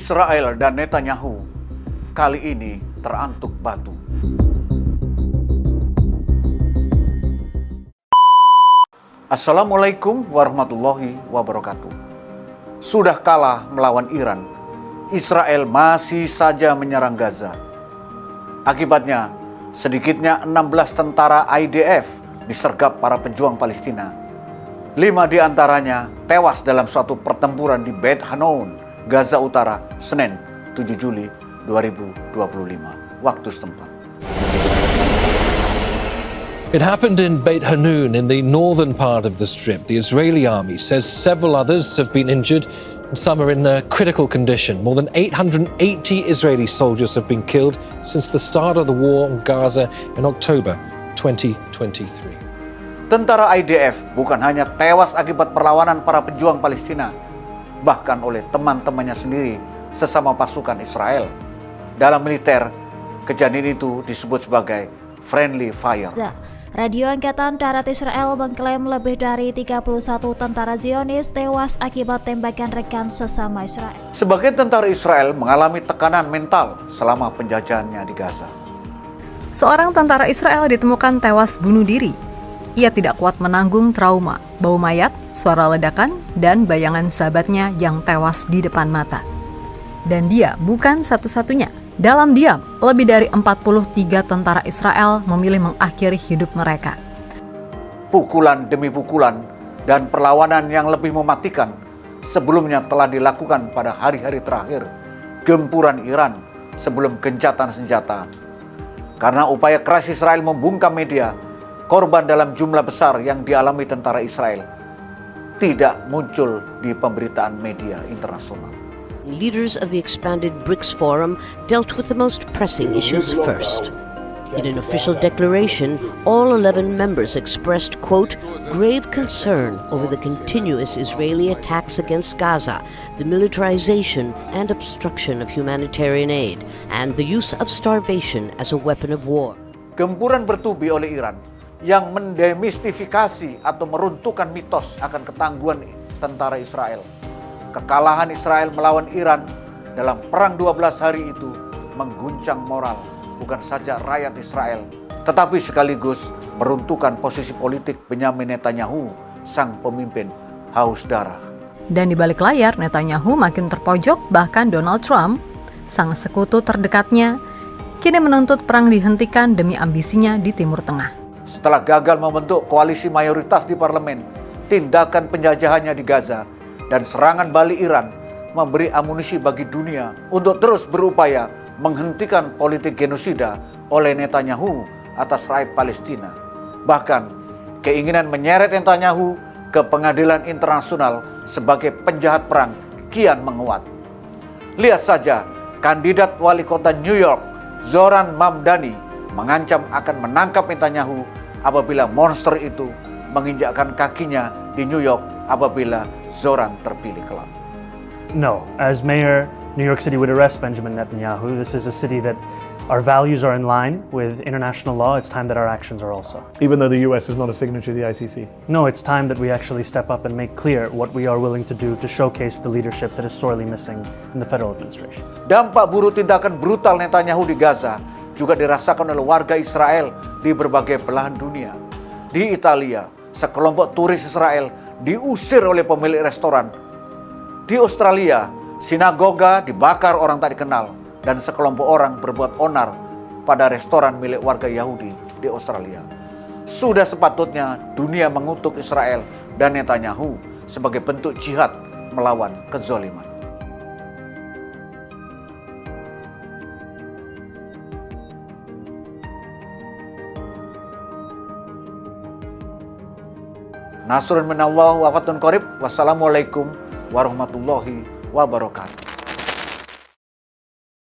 Israel dan Netanyahu kali ini terantuk batu. Assalamualaikum warahmatullahi wabarakatuh. Sudah kalah melawan Iran, Israel masih saja menyerang Gaza. Akibatnya, sedikitnya 16 tentara IDF disergap para pejuang Palestina. 5 diantaranya tewas dalam suatu pertempuran di Beit Hanun, Gaza Utara, Senin 7 Juli 2025, waktu setempat. It happened in Beit Hanun in the northern part of the Strip. The Israeli army says several others have been injured and some are in a critical condition. More than 880 Israeli soldiers have been killed since the start of the war in Gaza in October 2023. Tentara IDF bukan hanya tewas akibat perlawanan para pejuang Palestina, bahkan oleh teman-temannya sendiri sesama pasukan Israel. Dalam militer, kejadian itu disebut sebagai friendly fire. Radio Angkatan Darat Israel mengklaim lebih dari 31 tentara Zionis tewas akibat tembakan rekan sesama Israel. Sebagian tentara Israel mengalami tekanan mental selama penjajahannya di Gaza. Seorang tentara Israel ditemukan tewas bunuh diri. Ia tidak kuat menanggung trauma, bau mayat, suara ledakan, dan bayangan sahabatnya yang tewas di depan mata. Dan dia bukan satu-satunya. Dalam diam, lebih dari 43 tentara Israel memilih mengakhiri hidup mereka. Pukulan demi pukulan dan perlawanan yang lebih mematikan sebelumnya telah dilakukan pada hari-hari terakhir gempuran Iran sebelum gencatan senjata. Karena upaya keras Israel membungkam media, korban dalam jumlah besar yang dialami tentara Israel tidak muncul di pemberitaan media internasional. Leaders of the expanded BRICS Forum dealt with the most pressing issues first. In an official declaration, all 11 members expressed, quote, grave concern over the continuous Israeli attacks against Gaza, the militarization and obstruction of humanitarian aid, and the use of starvation as a weapon of war. Gempuran bertubi oleh Iran yang mendemistifikasi atau meruntuhkan mitos akan ketangguhan tentara Israel. Kekalahan Israel melawan Iran dalam perang 12 hari itu mengguncang moral bukan saja rakyat Israel, tetapi sekaligus meruntuhkan posisi politik Benyamin Netanyahu, sang pemimpin haus darah. Dan di balik layar, Netanyahu makin terpojok, bahkan Donald Trump, sang sekutu terdekatnya, kini menuntut perang dihentikan demi ambisinya di Timur Tengah. Setelah gagal membentuk koalisi mayoritas di parlemen, tindakan penjajahannya di Gaza dan serangan balik Iran memberi amunisi bagi dunia untuk terus berupaya menghentikan politik genosida oleh Netanyahu atas rakyat Palestina. Bahkan, keinginan menyeret Netanyahu ke pengadilan internasional sebagai penjahat perang kian menguat. Lihat saja, kandidat wali kota New York, Zoran Mamdani, mengancam akan menangkap Netanyahu apabila monster itu menginjakkan kakinya di New York apabila Zoran terpilih kelak. No, as mayor, New York City would arrest Benjamin Netanyahu. This is a city that our values are in line with international law. It's time that our actions are also. Even though the US is not a signatory to the ICC? No, it's time that we actually step up and make clear what we are willing to do to showcase the leadership that is sorely missing in the federal administration. Dampak buruk tindakan brutal Netanyahu di Gaza juga dirasakan oleh warga Israel di berbagai belahan dunia. Di Italia, sekelompok turis Israel diusir oleh pemilik restoran. Di Australia, sinagoga dibakar orang tak dikenal dan sekelompok orang berbuat onar pada restoran milik warga Yahudi di Australia. Sudah sepatutnya dunia mengutuk Israel dan Netanyahu sebagai bentuk jihad melawan kezaliman. Nasrun minallah wa fatun qarib. Wassalamualaikum warahmatullahi wabarakatuh.